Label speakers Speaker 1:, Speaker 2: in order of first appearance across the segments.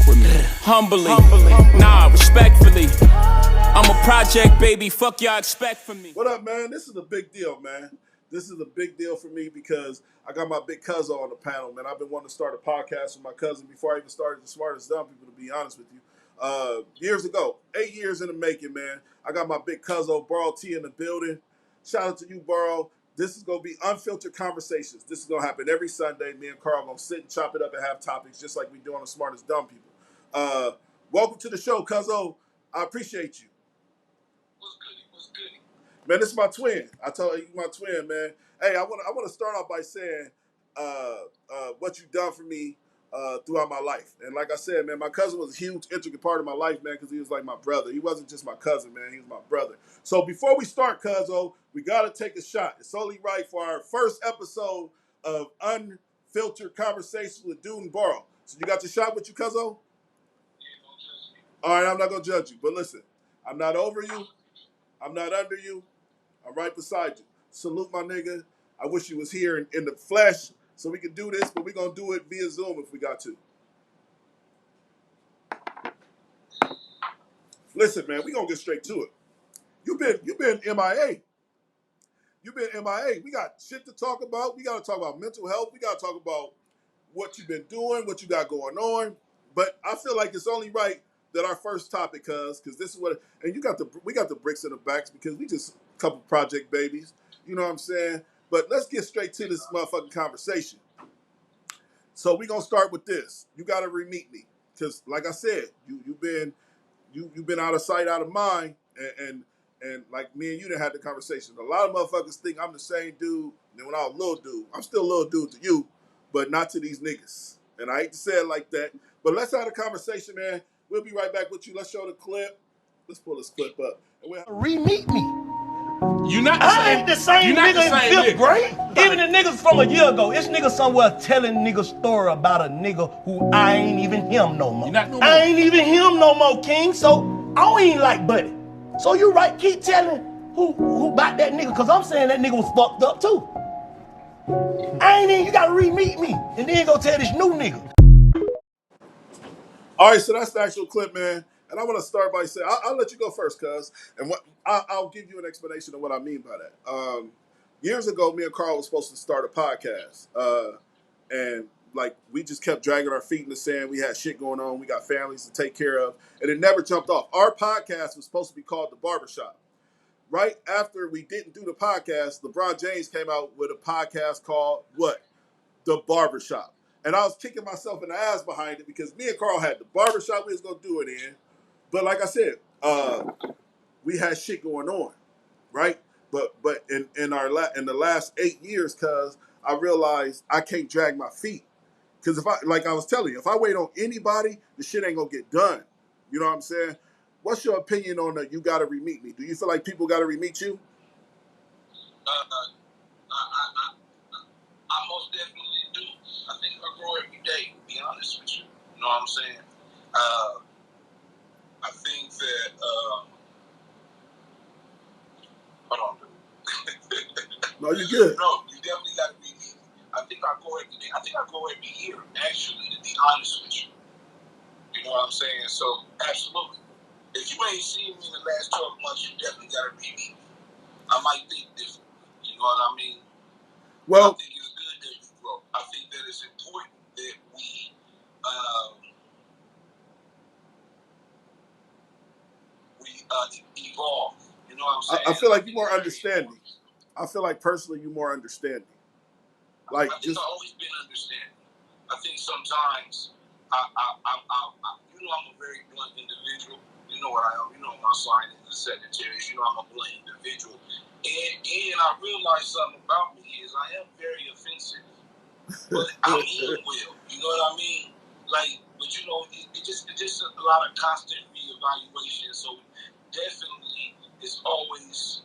Speaker 1: with me. Humbly, nah, respectfully. I'm a project baby, fuck y'all expect from me.
Speaker 2: What up, man? This is a big deal, man. This is a big deal for me because I got my big cousin on the panel, man. I've been wanting to start a podcast with my cousin before I even started The Smartest Dumb People, to be honest with you. Years ago, 8 years in the making, man. I got my big cousin, Barl T, in the building. Shout out to you, Barl. This is going to be unfiltered conversations. This is going to happen every Sunday. Me and Carl going to sit and chop it up and have topics just like we do on The Smartest Dumb People. Welcome to the show, cuzzo. I appreciate you.
Speaker 3: What's good?
Speaker 2: Man, this is my twin. I told you, my twin, man. Hey, I want to start off by saying what you've done for me throughout my life. And like I said, man, my cousin was a huge, intricate part of my life, man, because he was like my brother. He wasn't just my cousin, man. He was my brother. So before we start, cuzzo, we got to take a shot. It's only right for our first episode of Unfiltered Conversations with Dude and Barl. So you got your shot with you, cuzzo?
Speaker 3: Yeah, don't judge me.
Speaker 2: All right, I'm not going to judge you. But listen, I'm not over you. I'm not under you. I'm right beside you. Salute, my nigga. I wish you was here in the flesh so we could do this, but we're going to do it via Zoom if we got to. Listen, man, we're going to get straight to it. You've been MIA. You've been MIA. We got shit to talk about. We got to talk about mental health. We got to talk about what you've been doing, what you got going on. But I feel like it's only right that our first topic, because this is what, and we got the bricks in the backs because we just a couple project babies. You know what I'm saying? But let's get straight to this motherfucking conversation. So we're gonna start with this. You gotta re-meet me. Because like I said, you've been out of sight, out of mind, and like me and you done had the conversation. A lot of motherfuckers think I'm the same dude than when I was a little dude. I'm still a little dude to you, but not to these niggas. And I hate to say it like that. But let's have a conversation, man. We'll be right back with you. Let's show the clip. Let's pull this clip up.
Speaker 4: Re-meet me.
Speaker 5: You not the
Speaker 4: I
Speaker 5: same.
Speaker 4: ain't the same nigga in fifth grade. Even the niggas from a year ago. It's niggas somewhere telling niggas story about a nigga who I ain't even him no more.
Speaker 5: You not no more.
Speaker 4: I ain't even him no more, King. So I don't even like Buddy. So you right, keep telling who about that nigga, cause I'm saying that nigga was fucked up too. I ain't even, you gotta re-meet me and then go tell this new nigga.
Speaker 2: All right, so that's the actual clip, man. And I want to start by saying, I'll let you go first, cuz. And I'll give you an explanation of what I mean by that. Years ago, me and Carl was supposed to start a podcast. And, like, we just kept dragging our feet in the sand. We had shit going on. We got families to take care of. And it never jumped off. Our podcast was supposed to be called The Barbershop. Right after we didn't do the podcast, LeBron James came out with a podcast called, what? The Barbershop. And I was kicking myself in the ass behind it because me and Carl had the barbershop we was going to do it in. But like I said, we had shit going on, right? But in the last 8 years, cuz I realized I can't drag my feet. Because like I was telling you, if I wait on anybody, the shit ain't going to get done. You know what I'm saying? What's your opinion on that? You got to re-meet me. Do you feel like people got to re-meet you?
Speaker 3: I most definitely do. I think I grow every day, to be honest with you. You know what I'm saying? I think that, hold on, dude.
Speaker 2: No, you're good.
Speaker 3: No, you definitely got to be me. I think I grow every day. I think I grow every year, actually, to be honest with you. You know what I'm saying? So, absolutely. If you ain't seen me in the last 12 months, you definitely got to re-meet me. I might think differently. You know what I mean?
Speaker 2: Well,
Speaker 3: I think it's good that we grow. I think that it's important that we evolve. You know what I'm saying?
Speaker 2: I feel like you're more understanding. I feel like personally you're more understanding. Like
Speaker 3: I think I've always been understanding. I think sometimes you know, I'm a very blunt individual. You know what I am. You know my sign is the Sagittarius. You know I'm a blunt individual. And I realized something about me is I am very offensive. But I mean well. You know what I mean? Like, but you know, it's just a lot of constant reevaluation. So definitely it's always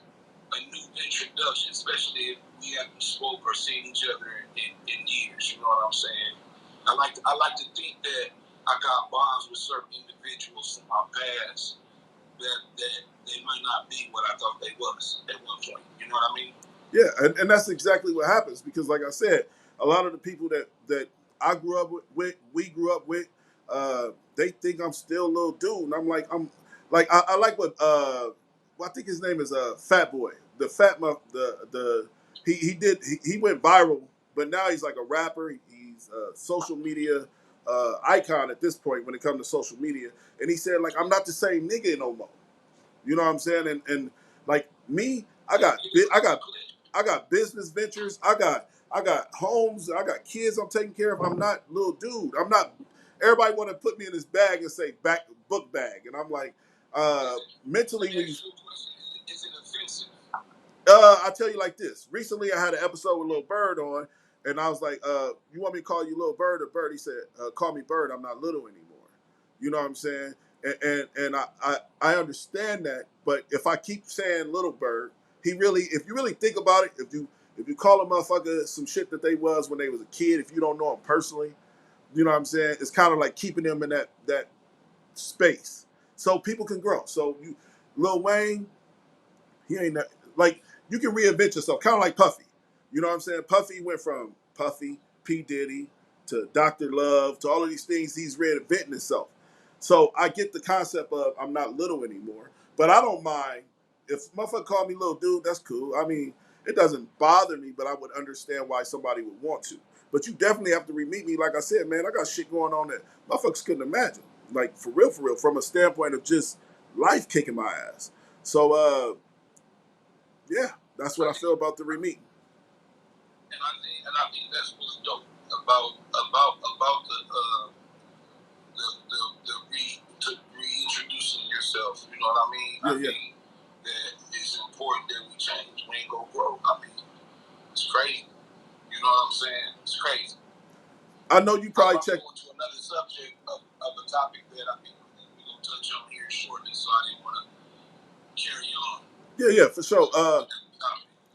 Speaker 3: a new introduction, especially if we haven't spoke or seen each other in years. You know what I'm saying? I like to think that I got bonds with certain individuals from my past that they might not be what I thought they was at one point. You know what I mean?
Speaker 2: Yeah, and that's exactly what happens because, like I said, a lot of the people that I grew up with, we grew up with, they think I'm still a little dude, and I'm like, I like what I think his name is Fat Boy, the fat muff, the he went viral, but now he's like a rapper. He's a social media icon at this point when it comes to social media, and he said like I'm not the same nigga no more. You know what I'm saying? And like me, I got business ventures. I got homes. I got kids I'm taking care of. I'm not little dude. I'm not. Everybody want to put me in this bag and say book bag, and I'm like, mentally when you.
Speaker 3: Is it offensive?
Speaker 2: I tell you like this. Recently, I had an episode with Lil Bird on, and I was like, "You want me to call you Lil Bird or Bird?" He said, "Call me Bird. I'm not little anymore." You know what I'm saying? And I understand that, but if I keep saying Little Bird, if you really think about it, if you call a motherfucker some shit that they was when they was a kid, if you don't know them personally, you know what I'm saying? It's kind of like keeping them in that space so people can grow. So Lil Wayne, he ain't that, like you can reinvent yourself, kind of like Puffy. You know what I'm saying? Puffy went from Puffy, P Diddy to Dr. Love to all of these things. He's reinventing himself. So I get the concept of I'm not little anymore, but I don't mind if motherfucker call me little dude. That's cool. I mean, it doesn't bother me, but I would understand why somebody would want to. But you definitely have to re-meet me. Like I said, man, I got shit going on that motherfuckers couldn't imagine. Like for real, from a standpoint of just life kicking my ass. So yeah, that's what I feel about the re-meeting.
Speaker 3: And I think that's what's dope about the reintroducing yourself. You know what I mean?
Speaker 2: Yeah,
Speaker 3: I think that it's important that we change. We ain't gonna grow. I mean, it's crazy. You know what I'm saying? It's crazy.
Speaker 2: I know you probably check.
Speaker 3: Going to another subject of a topic that I think we're gonna touch on here shortly, so I didn't want to carry on.
Speaker 2: Yeah, for sure.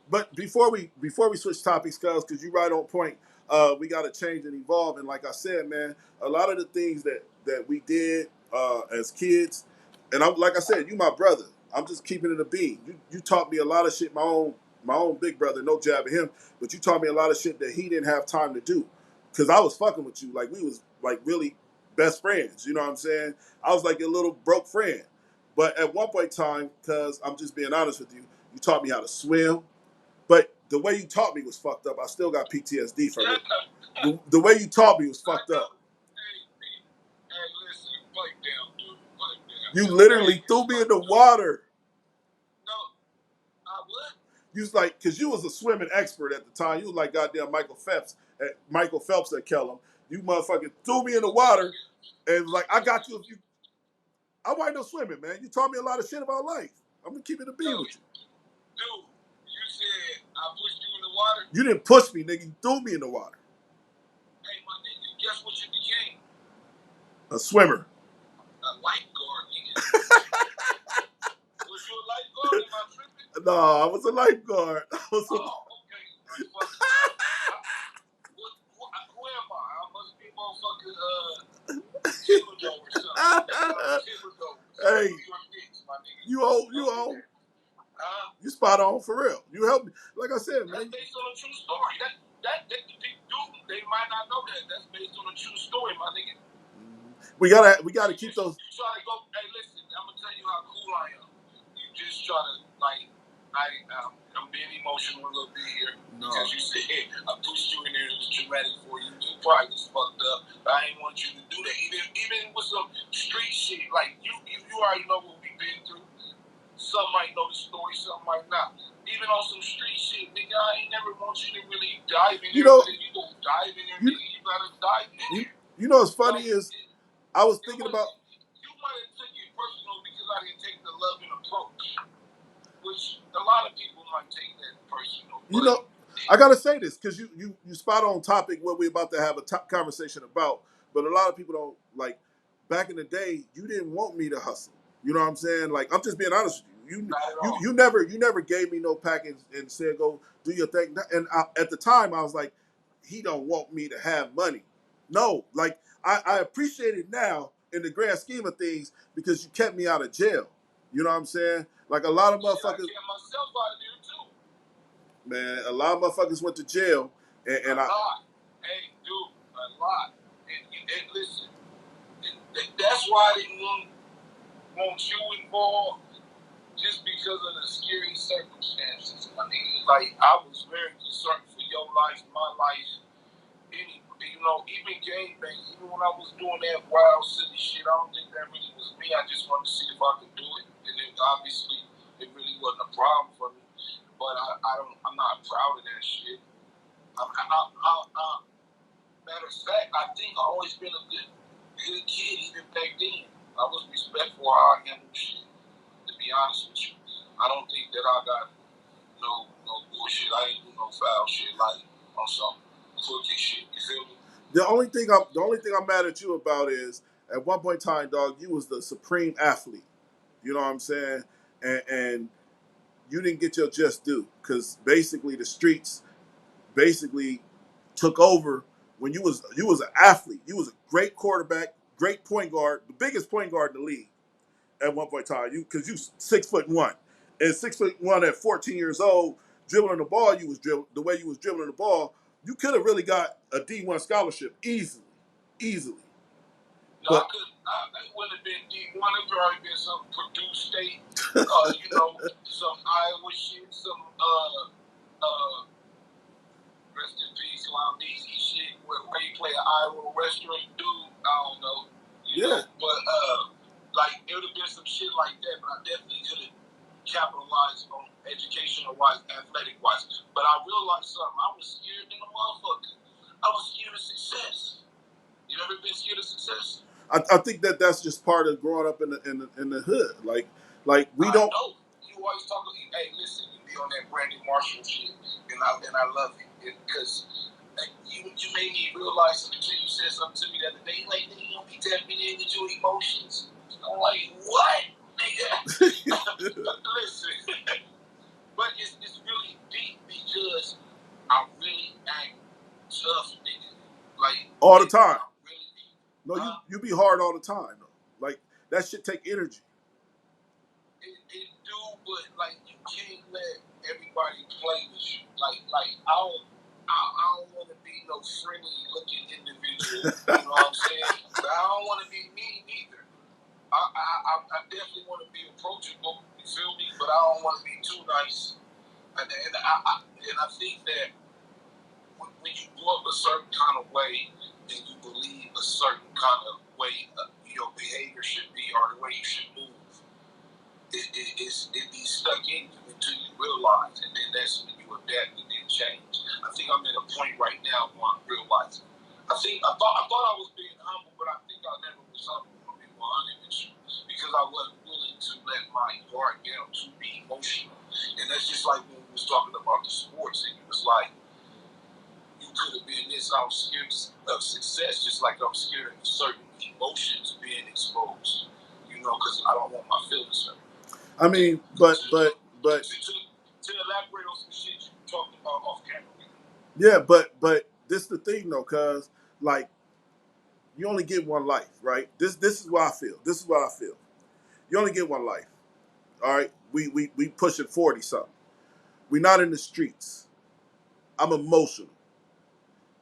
Speaker 2: But before we switch topics, because you right on point, we got to change and evolve. And like I said, man, a lot of the things that we did as kids, and I'm like I said, you my brother. I'm just keeping it a bean. You taught me a lot of shit. My own big brother, no jab at him, but you taught me a lot of shit that he didn't have time to do, because I was fucking with you. Like we was like really best friends. You know what I'm saying? I was like your little broke friend. But at one point in time, because I'm just being honest with you, you taught me how to swim. But the way you taught me was fucked up. I still got PTSD from it. The way you taught me was fucked up.
Speaker 3: Hey, listen, pipe down, dude. Pipe down.
Speaker 2: You literally threw me in the water.
Speaker 3: No, I would.
Speaker 2: You was like, because you was a swimming expert at the time. You was like goddamn Michael Phelps at Kellum. You motherfucking threw me in the water and was like, I got you if you. I wasn't no swimming, man. You taught me a lot of shit about life. I'm gonna keep it a bean with you.
Speaker 3: Dude, you said I pushed you in the water.
Speaker 2: You didn't push me, nigga. You threw me in the water.
Speaker 3: Hey, my nigga, guess what you became?
Speaker 2: A swimmer.
Speaker 3: A lifeguard, nigga. Was you a lifeguard? Am I tripping?
Speaker 2: No, I was a lifeguard.
Speaker 3: Oh, okay. Who am I? I must be motherfucking Thibodeau or something.
Speaker 2: Hey, you old. You spot on for real. You helped me. Like I said, man.
Speaker 3: That's based on a true story. That they might not know that. That's based on a true story, my nigga.
Speaker 2: We gotta keep those.
Speaker 3: You try to go. Hey, listen. I'm gonna tell you how cool I am. You just try to like. I'm being emotional a little bit here because you said, hey, I pushed you in there. It was traumatic for you. You probably was fucked up. But I didn't want you to do that. Even with some street shit, like you already know what we've been through. Some might know the story, some might not. Even on some street shit, nigga, I ain't never want you to really dive in there. You gonna dive in there, nigga. You gotta dive in there.
Speaker 2: You know what's funny is, I was thinking about.
Speaker 3: You might have taken it personal because I didn't take the loving approach, which a lot of people might take that personal.
Speaker 2: You know, I gotta say this because you spot on topic what we're about to have a conversation about, but a lot of people don't like. Back in the day, you didn't want me to hustle. You know what I'm saying? Like I'm just being honest with you. You never gave me no package and said go do your thing. And at the time, I was like, he don't want me to have money. No, like I appreciate it now in the grand scheme of things because you kept me out of jail. You know what I'm saying? Like a lot of motherfuckers.
Speaker 3: I kept myself out of there too.
Speaker 2: Man, a lot of motherfuckers went to jail, and
Speaker 3: a lot. Hey, dude, a lot. And listen, and That's why I didn't want you involved, just because of the scary circumstances. I mean, like, I was very concerned for your life, my life, even gangbang, even when I was doing that wild, silly shit, I don't think that really was me. I just wanted to see if I could do it. And then obviously, it really wasn't a problem for me. But I'm not proud of that shit. Matter of fact, I think I've always been a good kid, even back then. I was respectful of how I handled shit, to be honest with you. I don't think that I got no bullshit. I ain't do no foul shit, like, on some crooked shit. You feel me?
Speaker 2: The only thing I'm mad at you about is at one point in time, dog, you was the supreme athlete. You know what I'm saying? And you didn't get your just due because basically the streets basically took over when you was an athlete. You was a great quarterback, great point guard, the biggest point guard in the league at one point in time. Because you 6'1", and 6'1" at 14 years old, dribbling the ball, the way you was dribbling the ball, you could have really got a D1 scholarship easily.
Speaker 3: No,
Speaker 2: But
Speaker 3: it wouldn't have been D1. It probably been some Purdue State, some Iowa shit, some rest in peace, Lambeezy shit, where you play an Iowa restaurant dude. I don't know, know. But like it would have been some shit like that. But I definitely could have capitalized on educational wise, athletic wise. But I realized something. I was scared in the motherfucker. I was scared of success. You ever been scared of success?
Speaker 2: I think that's just part of growing up in the hood. Like we don't.
Speaker 3: I know. You always talk. Hey, listen, you be on that Brandon Marshall shit, and I love it because you made me realize something until you said something to me the other day. Like, nigga, you don't be tapping into your emotions. I'm like, what, nigga? Listen, but it's really deep because I really act tough, nigga. Like
Speaker 2: all the time.
Speaker 3: Really,
Speaker 2: no, you be hard all the time. Though. Like that shit take energy.
Speaker 3: It do, but like you can't let everybody play with you. Like I don't want to be no friendly looking individual. You know what I'm saying? But I don't want to be mean either. I definitely want to be approachable. You feel me? But I don't want to be too nice. And I think that when you grow up a certain kind of way and you believe a certain kind of way your behavior should be or the way you should move, it be stuck in you until you realize, and then that's when you adapt and then change. I think I'm at a point right now where I'm realizing. I thought I was being humble, but I think I never was humble. I'm being 100 with you because I wasn't willing to let my guard down to be emotional, and that's just like when we was talking about the sports, and it was like you could have been this. I'm scared of success, just like I'm scared of certain emotions being exposed. Because I don't want my feelings hurt.
Speaker 2: I mean, but
Speaker 3: to elaborate on some shit you talked about off camera.
Speaker 2: Yeah, but this the thing though, cause like you only get one life, right? This is what I feel. This is what I feel. You only get one life. All right, we pushing 40 something. We not in the streets. I'm emotional.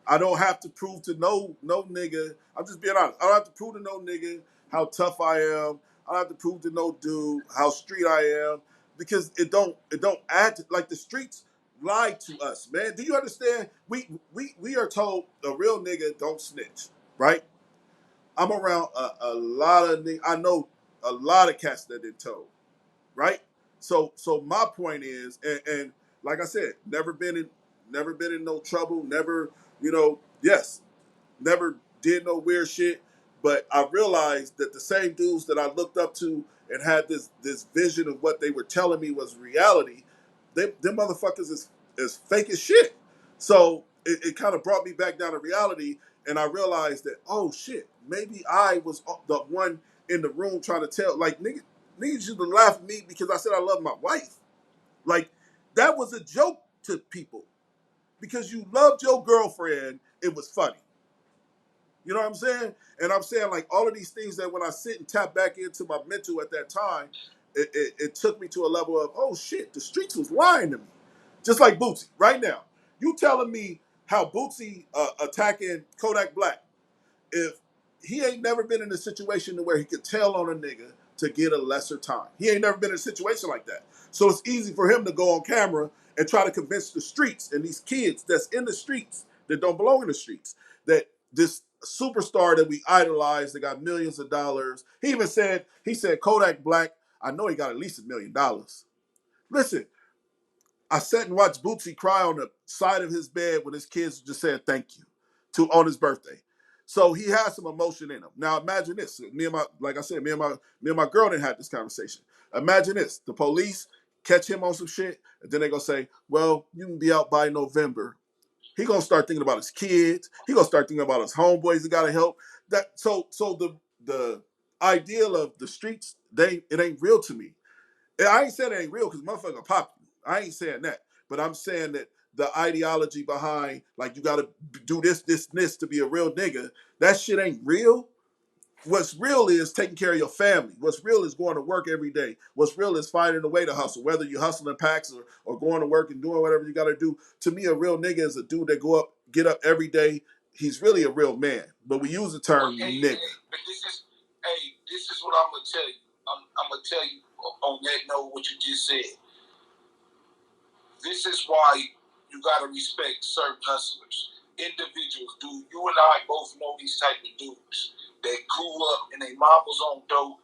Speaker 2: I don't have to prove to no nigga. I'm just being honest. I don't have to prove to no nigga how tough I am. I don't have to prove to no dude how street I am because it don't add to, like the streets lie to us, man. Do you understand? We are told a real nigga don't snitch, right? I'm around a lot of niggas. I know a lot of cats that did told, right? So my point is, and like I said, never been in no trouble. Never, yes, never did no weird shit. But I realized that the same dudes that I looked up to and had this vision of what they were telling me was reality, them motherfuckers is fake as shit. So it kind of brought me back down to reality, and I realized that, oh shit, maybe I was the one in the room trying to tell, like, niggas used to laugh at me because I said I love my wife. Like, that was a joke to people. Because you loved your girlfriend, it was funny. You know what I'm saying? And I'm saying, like, all of these things that when I sit and tap back into my mental at that time, it took me to a level of, oh shit, the streets was lying to me. Just like Bootsy, right now. You telling me how Bootsy attacking Kodak Black, if he ain't never been in a situation where he could tell on a nigga to get a lesser time. He ain't never been in a situation like that. So it's easy for him to go on camera and try to convince the streets and these kids that's in the streets that don't belong in the streets that this superstar that we idolize that got millions of dollars. He said Kodak Black, I know he got at least $1 million. Listen, I sat and watched Bootsy cry on the side of his bed when his kids just said thank you on his birthday. So he has some emotion in him. Now imagine this. Like I said, me and my girl didn't have this conversation. Imagine this. The police catch him on some shit, and then they gonna say, well, you can be out by November. He gonna start thinking about his kids. He gonna start thinking about his homeboys that gotta help. The ideal of the streets, it ain't real to me. I ain't saying it ain't real because motherfucker pop you. I ain't saying that. But I'm saying that the ideology behind, like, you got to do this to be a real nigga, that shit ain't real. What's real is taking care of your family. What's real is going to work every day. What's real is finding a way to hustle, whether you hustling packs or going to work and doing whatever you got to do. To me, a real nigga is a dude that get up every day. He's really a real man. But we use the term nigga.
Speaker 3: But this is what I'm gonna tell you. I'm gonna tell you on that note what you just said. This is why you gotta respect certain hustlers, individuals. Dude, you and I both know these type of dudes that grew up and they mom was on dope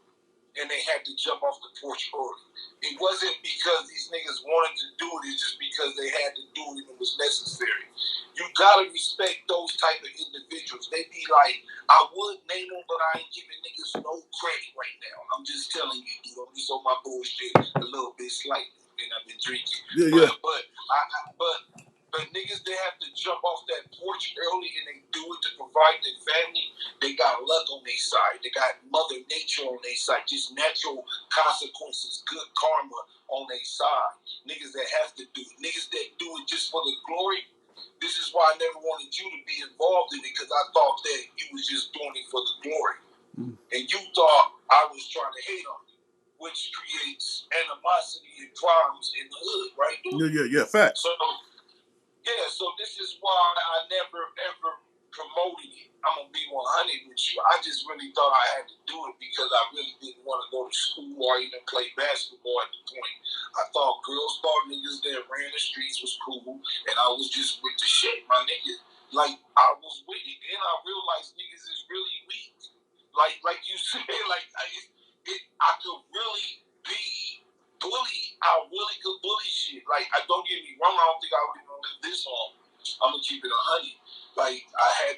Speaker 3: and they had to jump off the porch early. It wasn't because these niggas wanted to do it, it's just because they had to do it and it was necessary. You gotta respect those type of individuals. They be like, I would name them, but I ain't giving niggas no credit right now. I'm just telling you, dude. I'm just on my bullshit a little bit slightly, and I've been drinking.
Speaker 2: Yeah.
Speaker 3: But niggas, they have to jump off that porch early and they do it to provide their family. They got luck on their side. They got Mother Nature on their side. Just natural consequences, good karma on their side. Niggas that have to do it. Niggas that do it just for the glory. This is why I never wanted you to be involved in it, because I thought that you was just doing it for the glory. And you thought I was trying to hate on you, which creates animosity and problems in the hood, right?
Speaker 2: Yeah, facts.
Speaker 3: So this is why I never ever promoted it. I'm gonna be 100 with you. I just really thought I had to do it because I really didn't want to go to school or even play basketball at the point. I thought girls thought niggas that ran the streets was cool, and I was just with the shit, my nigga. Like, I was with it, and I realized niggas is really weak. Like you said, I could really be bully. I really could bully shit. Like, I don't get me wrong. I don't think I would even live this long. I'm gonna keep it 100. Like,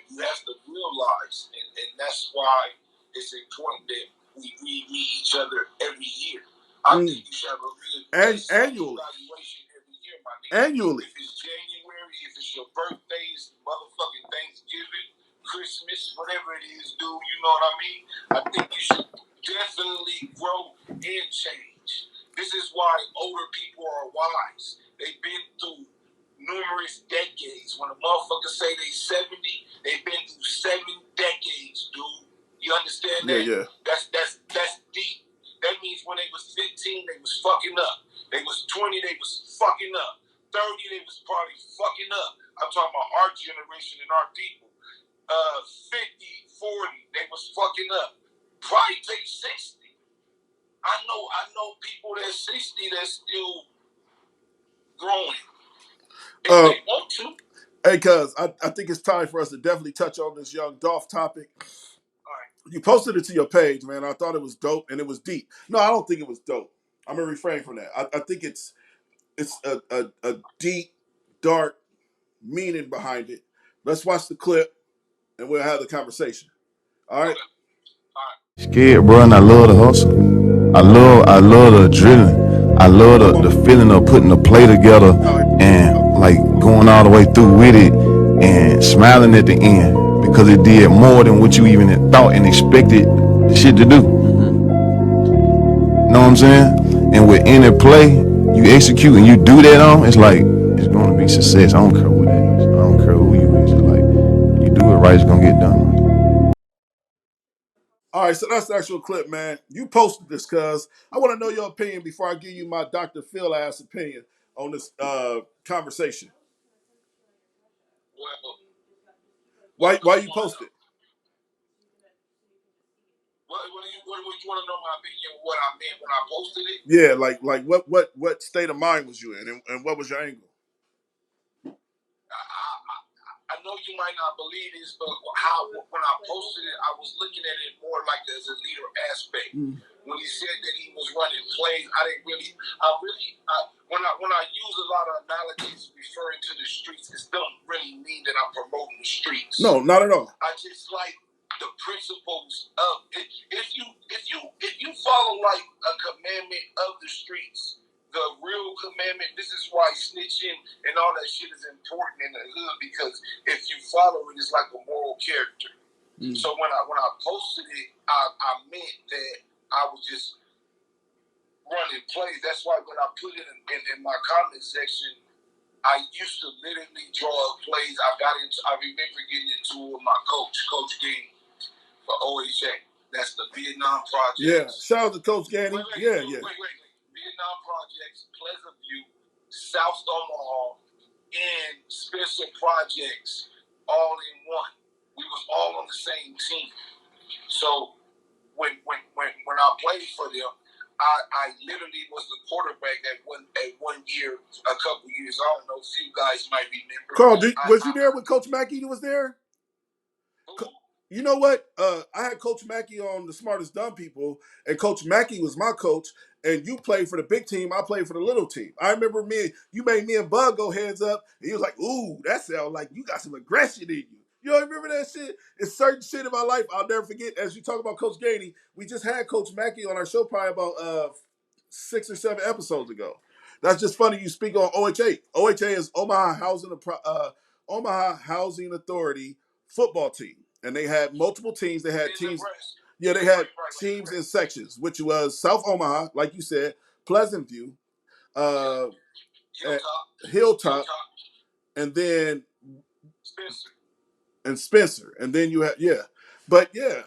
Speaker 3: you have to realize, and that's why it's important that we meet each other every year. I think you should have a real
Speaker 2: annually
Speaker 3: evaluation every year, my nigga.
Speaker 2: Annually.
Speaker 3: If it's January, if it's your birthdays, motherfucking Thanksgiving, Christmas, whatever it is, dude, you know what I mean? I think you should definitely grow and change. This is why older people are wise. They've been through numerous decades. When a motherfucker say they 70, they've been through 7 decades, dude. You understand that?
Speaker 2: Yeah.
Speaker 3: That's deep. That means when they was 15, they was fucking up. They was 20, they was fucking up. 30, they was probably fucking up. I'm talking about our generation and our people. 50, 40, they was fucking up. Probably take 60. I know people that's 60 that's still growing. If they want to.
Speaker 2: Hey, cuz, I think it's time for us to definitely touch on this Young Dolph topic.
Speaker 3: All right.
Speaker 2: You posted it to your page, man. I thought it was dope and it was deep. No, I don't think it was dope. I'm gonna refrain from that. I think it's a deep, dark meaning behind it. Let's watch the clip and we'll have the conversation. All right.
Speaker 5: Scared, bro, and I love the hustle. I love the adrenaline. I love the feeling of putting the play together and like going all the way through with it and smiling at the end because it did more than what you even thought and expected the shit to do. Know what I'm saying? And with any play you execute and you do that on, it's like it's gonna be success. I don't care who that is. I don't care who you is. It's like you do it right, it's gonna get done.
Speaker 2: All right, so that's the actual clip, man. You posted this, cuz. I want to know your opinion before I give you my Dr. Phil ass opinion on this conversation.
Speaker 3: Well,
Speaker 2: Why you post it?
Speaker 3: What do you want to know my opinion? What I meant when I posted it?
Speaker 2: Yeah, like what state of mind was you in, and what was your angle?
Speaker 3: I know you might not believe this, but when I posted it, I was looking at it more like as a leader aspect. When he said that he was running plays, I didn't really. When I use a lot of analogies referring to the streets, it don't really mean that I'm promoting the streets.
Speaker 2: No, not at all.
Speaker 3: I just like the principles of it. If you follow like a commandment of the streets, the real commandment. This is why snitching and all that shit is important in the hood, because if you follow it, it's like a moral character. So when I posted it, I meant that I was just running plays. That's why when I put it in my comment section, I used to literally draw up plays. I remember getting into it with my Coach Gang for OHA. That's the Vietnam Project.
Speaker 2: Yeah, shout out to Coach Ganny.
Speaker 3: Wait. Vietnam Projects, Pleasant View, South Omaha, and Spencer Projects, all in one. We was all on the same team. So when I played for them, I literally was the quarterback at one year, a couple years. I don't know if you guys might remember.
Speaker 2: Carl, was you there when Coach Mackey was there? You know what? I had Coach Mackey on The Smartest Dumb People, and Coach Mackey was my coach, and you played for the big team, I played for the little team. I remember you made me and Bug go heads up, and he was like, ooh, that sounds like you got some aggression in you. You don't remember that shit? It's certain shit in my life I'll never forget. As you talk about Coach Ganey, we just had Coach Mackey on our show probably about 6 or 7 episodes ago. That's just funny you speak on OHA. OHA is Omaha Housing Authority football team. And they had multiple teams. They had teams. Yeah, they had teams in sections, which was South Omaha, like you said, Pleasant View, Hilltop, and then Spencer. And then you had, But yeah,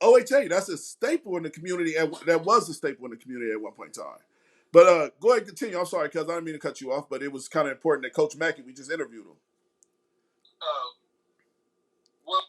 Speaker 2: OHA, that's a staple in the community. That was a staple in the community at one point in time. But go ahead and continue. I'm sorry, cuz I didn't mean to cut you off, but it was kind of important that Coach Mackey, we just interviewed him.
Speaker 3: Well,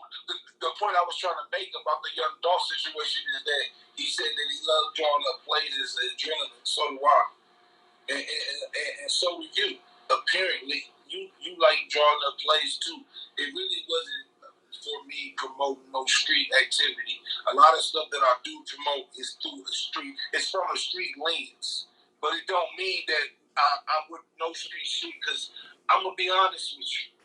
Speaker 3: the point I was trying to make about the young Dolph situation is that he said that he loved drawing up plays as adrenaline. So do I, and so do you. Apparently, you like drawing up plays too. It really wasn't for me promoting no street activity. A lot of stuff that I do promote is through a street. It's from a street lens, but it don't mean that I'm with no street shit. Because I'm gonna be honest with you,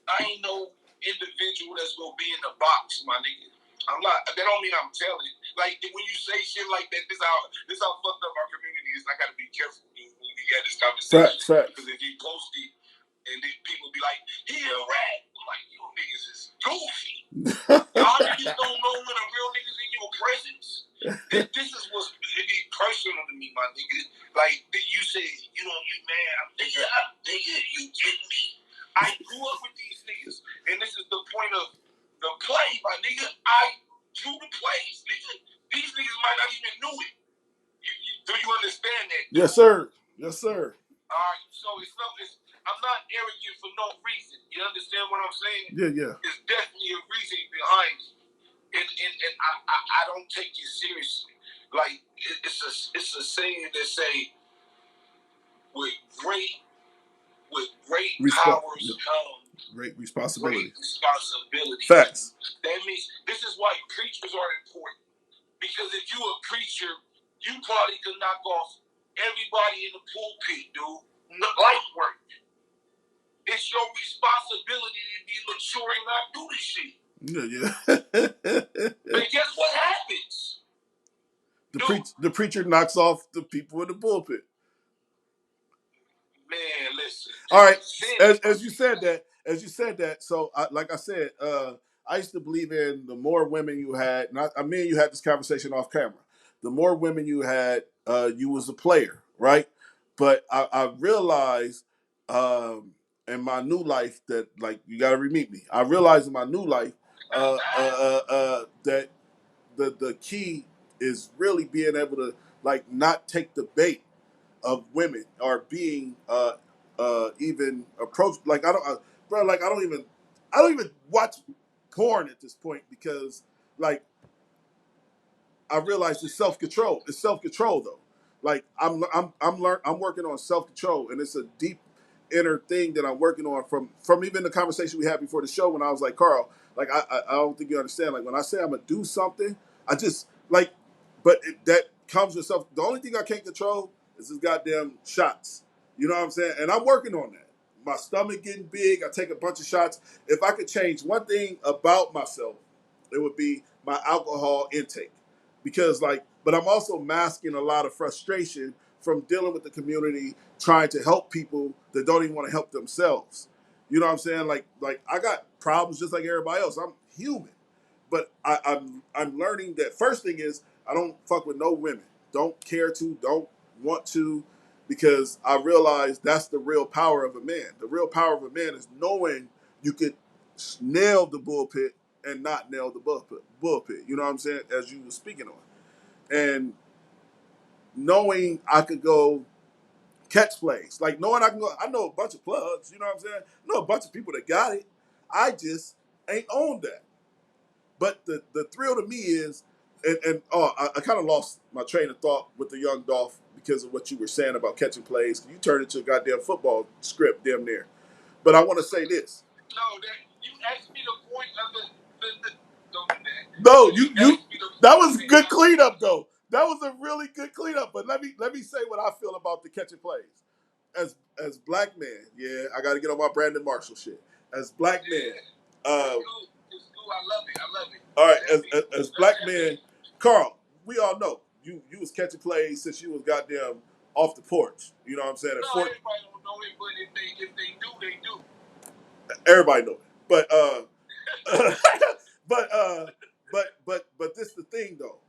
Speaker 3: I ain't no individual that's gonna be in the box, my nigga. I'm not. That don't mean I'm telling. Like when you say shit like that, this how fucked up our community is. I gotta be careful when we have this conversation.
Speaker 2: Fact.
Speaker 3: Because if you post it and then people be like, "He a rat," I'm like, "You niggas is goofy. Y'all niggas don't know when a real nigga's in your presence." This is what's it be personal to me, my nigga. Like you say, you man, nigga, you get me. I grew up with these niggas, and this is the point of the play, my nigga. I drew the plays, nigga. These niggas might not even know it. Do you understand that?
Speaker 2: Yes, sir.
Speaker 3: All right, so I'm not arrogant for no reason. You understand what I'm saying?
Speaker 2: Yeah.
Speaker 3: There's definitely a reason behind it, and I don't take it seriously. Like it's a saying that say, with great powers come
Speaker 2: great responsibility.
Speaker 3: Facts. That means this is why preachers are important. Because if you a preacher, you probably could knock off everybody in the pulpit, dude. Life work. It's your responsibility to be mature and not do this shit.
Speaker 2: Yeah.
Speaker 3: But guess what happens?
Speaker 2: The preacher knocks off the people in the pulpit.
Speaker 3: Man, listen.
Speaker 2: All right. As you said that. So, like I said, I used to believe in the more women you had. Me and you had this conversation off camera. The more women you had, you was a player, right? But I realized in my new life that, like, you got to re-meet me. I realized in my new life that the key is really being able to, like, not take the bait of women or being even approached. Like I don't even, I don't even I don't even I don't even watch porn at this point because, like, I realized it's self-control. It's self-control though. Like I'm working on self-control, and it's a deep inner thing that I'm working on from even the conversation we had before the show when I was like, Carl, like I don't think you understand. Like when I say I'm gonna do something, I just like, but that comes with self. The only thing I can't control is this goddamn shots. You know what I'm saying? And I'm working on that. My stomach getting big. I take a bunch of shots. If I could change one thing about myself, it would be my alcohol intake. Because like, but I'm also masking a lot of frustration from dealing with the community, trying to help people that don't even want to help themselves. You know what I'm saying? Like I got problems just like everybody else. I'm human. But I'm learning that first thing is I don't fuck with no women. Don't care to, don't want to, because I realize that's the real power of a man. The real power of a man is knowing you could nail the bullpit and not nail the bullpit. You know what I'm saying? As you were speaking on. And knowing I could go catch plays. Like knowing I can go, I know a bunch of plugs, you know what I'm saying? I know a bunch of people that got it. I just ain't on that. But the thrill to me is, and I kind of lost my train of thought with the young Dolph because of what you were saying about catching plays. You turned it to a goddamn football script damn near. But I want to say this.
Speaker 3: No, that you asked me the point of the don't do that.
Speaker 2: No, you that was
Speaker 3: point.
Speaker 2: good cleanup though. That was a really good cleanup. But let me say what I feel about the catching plays. As black men, yeah, I got to get on my Brandon Marshall shit. As black men,
Speaker 3: it's cool. I love it. I love it.
Speaker 2: all right, as black men, Carl, we all know you was catching plays since you was goddamn off the porch. You know what I'm saying?
Speaker 3: No, everybody don't know it, but if they do, they do.
Speaker 2: Everybody know it. But but this the thing though.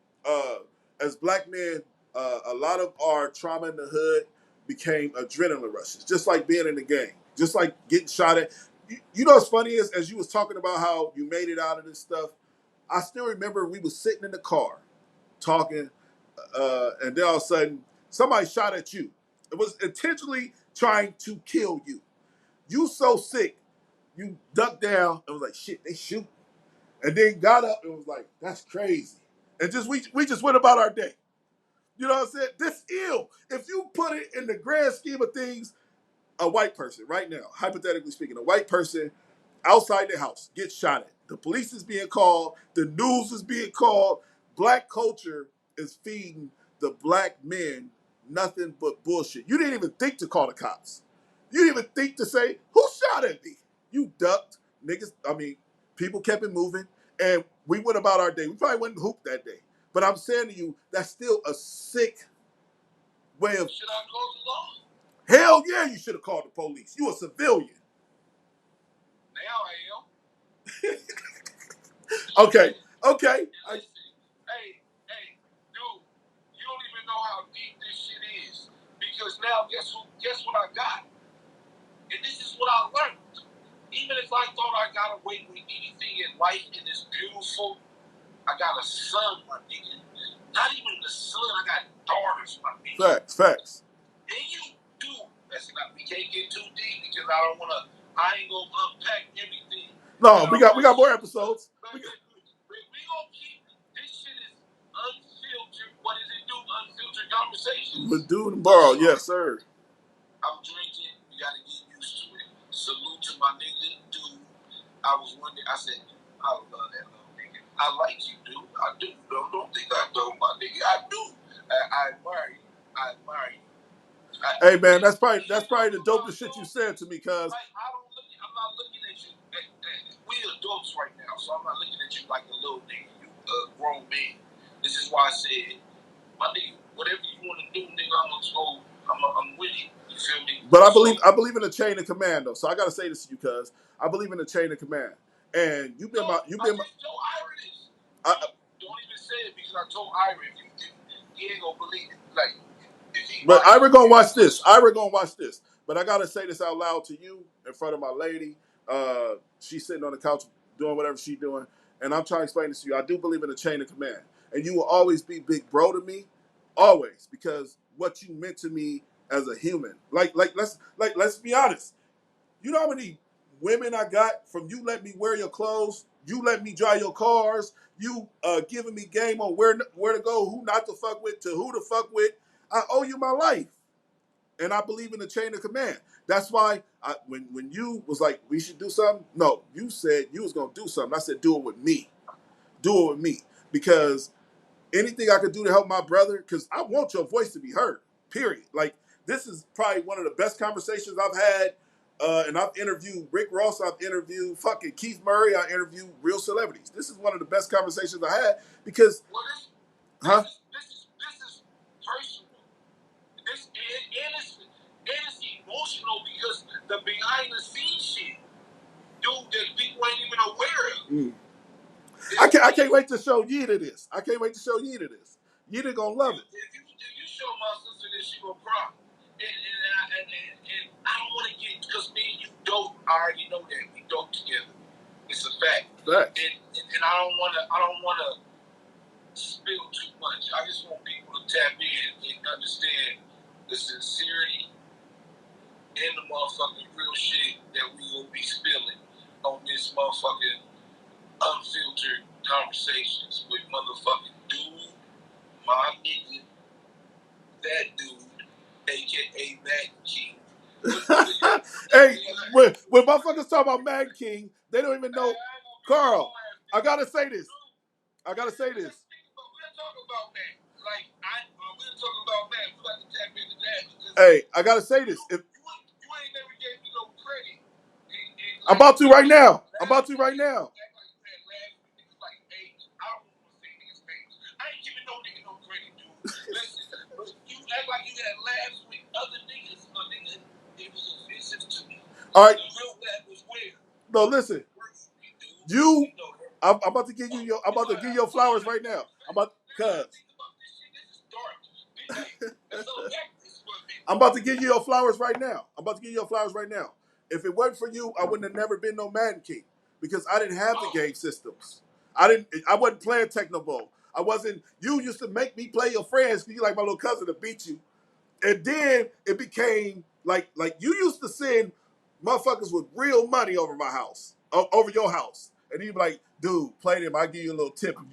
Speaker 2: As black men, a lot of our trauma in the hood became adrenaline rushes, just like being in the game, just like getting shot at. You know what's funny is as you was talking about how you made it out of this stuff, I still remember we was sitting in the car talking, and then all of a sudden somebody shot at you. It was intentionally trying to kill you. You so sick, you ducked down and was like, shit, they shoot. And then got up and was like, that's crazy. And just we just went about our day. You know what I'm saying? This ill. If you put it in the grand scheme of things, a white person right now, hypothetically speaking, a white person outside the house gets shot at. The police is being called. The news is being called. Black culture is feeding the black men nothing but bullshit. You didn't even think to call the cops. You didn't even think to say, who shot at me? You ducked. Niggas, I mean, people kept it moving. And we went about our day. We probably went and hooped that day. But I'm saying to you, that's still a sick way of...
Speaker 3: Should I close the law?
Speaker 2: Hell yeah, you should have called the police. You a civilian.
Speaker 3: Now I am.
Speaker 2: Okay.
Speaker 3: Listen, hey, dude, you don't even know how deep this shit is. Because now, guess what I got? And this is what I learned. Even if I thought I got away with anything in life and it's beautiful, I got a son, my nigga. Not even the son, I got daughters, my nigga.
Speaker 2: Facts.
Speaker 3: And you do. We can't get too deep because I ain't gonna unpack everything.
Speaker 2: No, we got more episodes.
Speaker 3: We gonna keep, this shit is unfiltered. What does it do? Unfiltered conversations.
Speaker 2: With Dude and Barl, yes, sir.
Speaker 3: I'm drinking. We gotta get used to it. Salute to my nigga, dude. I was wondering. I said, I love that little nigga. I like you, dude. I do. Don't think I don't, my nigga. I do. I admire you.
Speaker 2: Hey man, that's probably the dopest shit you said to me, cuz.
Speaker 3: I'm not looking at you. We adults right now, so I'm not looking at you like a little nigga. You a grown man. This is why I said, my nigga, whatever you want to do, nigga, I'm with it. You feel me?
Speaker 2: But I believe in the chain of command though. So I gotta say this to you, cuz I believe in the chain of command. And you've been my
Speaker 3: told Ira this. Don't even say it because I told Ira if he ain't gonna believe it. Like,
Speaker 2: but Ira gonna watch this. But I gotta say this out loud to you in front of my lady. She's sitting on the couch doing whatever she's doing, and I'm trying to explain this to you. I do believe in the chain of command, and you will always be big bro to me, always, because what you meant to me as a human. Let's be honest. You know how many women I got from you letting me wear your clothes You let me drive your cars. You giving me game on where to go, who not to fuck with, to who to fuck with. I owe you my life. And I believe in the chain of command. That's why when you was like, we should do something, no, you said you was going to do something. I said, do it with me. Do it with me. Because anything I could do to help my brother, because I want your voice to be heard, period. Like, this is probably one of the best conversations I've had. And I've interviewed Rick Ross. I've interviewed fucking Keith Murray. I interviewed real celebrities. This is one of the best conversations I had because,
Speaker 3: this is personal. It's emotional because the behind the scenes shit, dude, that people ain't even aware of.
Speaker 2: I can't wait to show Yita this. I can't wait to show Yita this. Yita gonna love it.
Speaker 3: If you show my sister this, she gonna cry. And I don't want to get, because me and you dope. I already know that we dope together. It's a fact.
Speaker 2: Fact.
Speaker 3: And I don't want to spill too much. I just want people to tap in and understand the sincerity and the motherfucking real shit that we will be spilling on this motherfucking unfiltered conversations with motherfucking dude, my nigga, that dude, aka Mac King.
Speaker 2: Hey, when motherfuckers talk about Mad King, they don't even know. Carl, I gotta say this.
Speaker 3: We're talking about Mac. Like, we're talking about Mac. We like to tap into that.
Speaker 2: Hey, I gotta say this. If
Speaker 3: you ain't never gave me no credit.
Speaker 2: I'm about to right now. I'm about to right now.
Speaker 3: I ain't giving no nigga no credit, dude. Listen, you act like you had laughs with other niggas, nigga. It was offensive to me.
Speaker 2: All right.
Speaker 3: The real laugh was where.
Speaker 2: No, listen. I'm about to give you your. I'm about to give your flowers right now. I'm about I'm about to give you your flowers right now. I'm about to give you your flowers right now. If it wasn't for you, I wouldn't have never been no Madden King because I didn't have the game systems. I wasn't playing Techno Bowl. I wasn't. You used to make me play your friends because you like my little cousin to beat you, and then it became like you used to send motherfuckers with real money over my house, over your house, and you'd be like, dude, play them. I give you a little tip if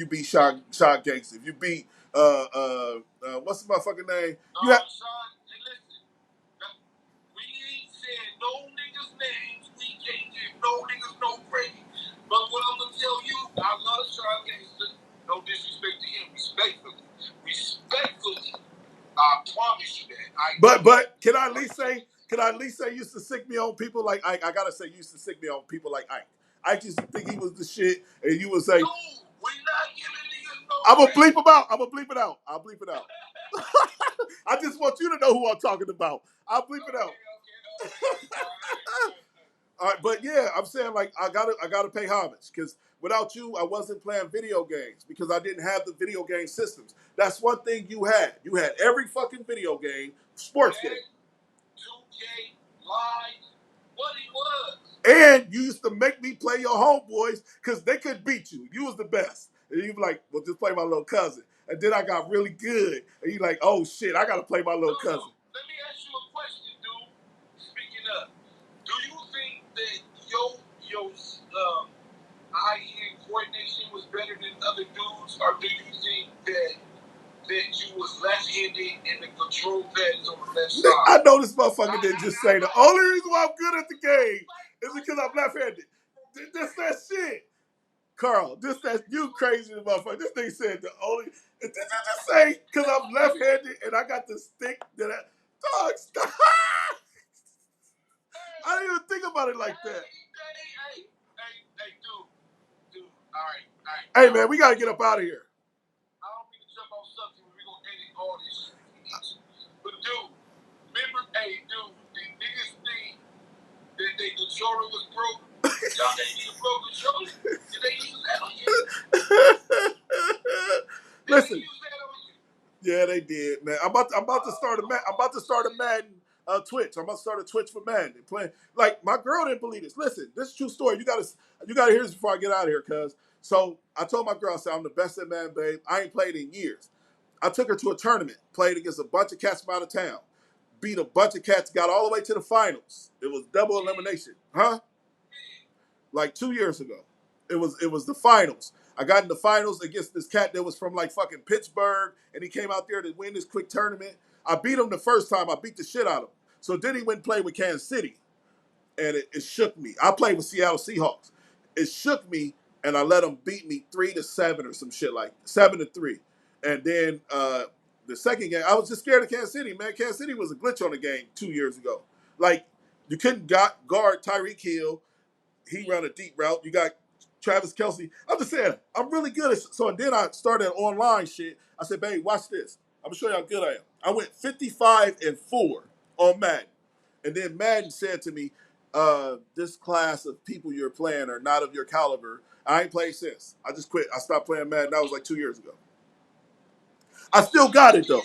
Speaker 2: you beat Sean Gangster, if you beat what's the motherfucking name? You have.
Speaker 3: Sean, listen, we ain't saying no niggas' names. We can't give no niggas no credit. But what I'm gonna tell you, I love Sean Gangster. No disrespect to him, respectfully. I promise you that.
Speaker 2: But can I at least say used to sick me on people like Ike? I gotta say used to sick me on people like Ike. Ike used to think he was the shit, and you would say,
Speaker 3: no, we're not giving niggas no
Speaker 2: I'm gonna bleep him out. I'm gonna bleep it out. I'll bleep it out. I just want you to know who I'm talking about. I'll bleep it out. All right, but yeah, I'm saying like I gotta pay homage because without you, I wasn't playing video games because I didn't have the video game systems. That's one thing you had. You had every fucking video game, sports game.
Speaker 3: 2K, Live, what he was.
Speaker 2: And you used to make me play your homeboys because they couldn't beat you. You was the best. And you be like, well, just play my little cousin. And then I got really good. And you like, oh shit, I gotta play my little cousin.
Speaker 3: Let me ask you a question, dude. Speaking of, do you think that your eye-hand coordination was better than other dudes, or do you think that you was left-handed and the control pad is on the left side?
Speaker 2: I know this motherfucker didn't just say the only reason why I'm good at the game is because I'm left-handed. This that shit. Carl, you crazy motherfucker. This thing said the only. Did you just say because I'm left-handed and I got the stick that dog, stop. I didn't even think about it like that.
Speaker 3: Hey, dude. All right.
Speaker 2: Hey, man, we got to get up out of here.
Speaker 3: I don't mean to jump on something. We're going to edit all this shit. But, dude, remember, the niggas think that the controller was broke. Y'all ain't need a broke controller. Did they use that on you?
Speaker 2: Listen. Yeah, they did, man. I'm about to start a Madden Twitch. I'm about to start a Twitch for Madden. Playing like my girl didn't believe this. Listen, this is a true story. You gotta hear this before I get out of here, cuz. So I told my girl, I said, I'm the best at Madden, babe. I ain't played in years. I took her to a tournament, played against a bunch of cats from out of town, beat a bunch of cats, got all the way to the finals. It was double elimination, huh? Like 2 years ago. It was the finals. I got in the finals against this cat that was from like fucking Pittsburgh, and he came out there to win this quick tournament. I beat him the first time. I beat the shit out of him. So then he went and played with Kansas City, and it shook me. I played with Seattle Seahawks. It shook me, and I let him beat me 3-7 or some shit like 7-3. And then the second game, I was just scared of Kansas City, man. Kansas City was a glitch on the game 2 years ago. Like, you couldn't guard Tyreek Hill. He ran a deep route. You got Travis Kelce. I'm just saying, I'm really good at it. So, and then I started online shit. I said, babe, watch this. I'm going to show you how good I am. I went 55-4 on Madden. And then Madden said to me, this class of people you're playing are not of your caliber. I ain't played since. I just quit. I stopped playing Madden. That was like 2 years ago. I still got it, though.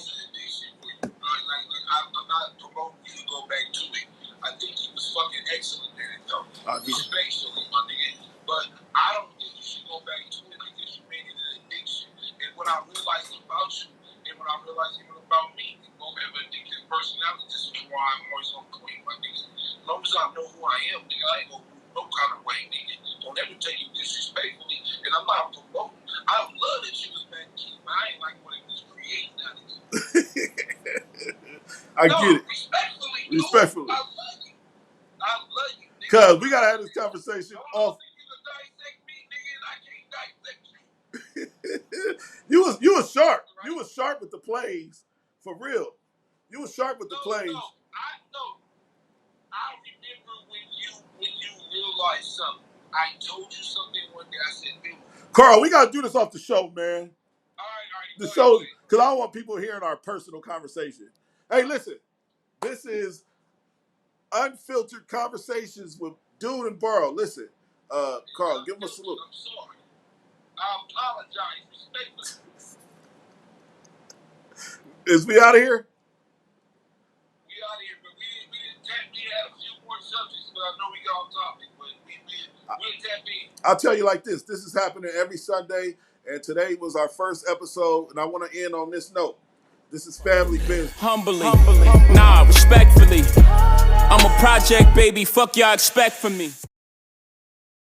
Speaker 3: I'm not promoting you to go back to it. I think he was fucking excellent at it, though. Respectfully, my nigga. But I don't think you should go back to it because you made it an addiction. And what I realized about you, and what I realized even about me, we both have an addictive personality. This is why I'm always on point, my nigga. As long as I know who I am, nigga, I ain't gonna move no kind of way, nigga. Don't ever take you disrespectfully. And I'm not promoting. I love that you was back to but I ain't like what it was creating out of you.
Speaker 2: I get it.
Speaker 3: Respectfully.
Speaker 2: Respectfully.
Speaker 3: I love you. I love you, nigga.
Speaker 2: Cuz we gotta have this conversation off. You was sharp. You was sharp with the plays. For real. You was sharp with the plays.
Speaker 3: No, I know. I remember when you realized something. I told you something one day. I said, dude.
Speaker 2: Carl, we gotta do this off the show, man.
Speaker 3: All right.
Speaker 2: The show, because I don't want people hearing our personal conversation. Hey, listen. This is Unfiltered Conversations with Dude and Barl. Listen, Carl, give him a salute.
Speaker 3: I'm sorry. I apologize respectfully.
Speaker 2: Is we out of here?
Speaker 3: We out of here, but we had a few more subjects, but I know we got off topic, but we'll tap in.
Speaker 2: I'll tell you like this. This is happening every Sunday, and today was our first episode, and I want to end on this note. This is family business.
Speaker 1: Humbly. Nah, respectfully. I'm a project, baby. Fuck y'all expect from me.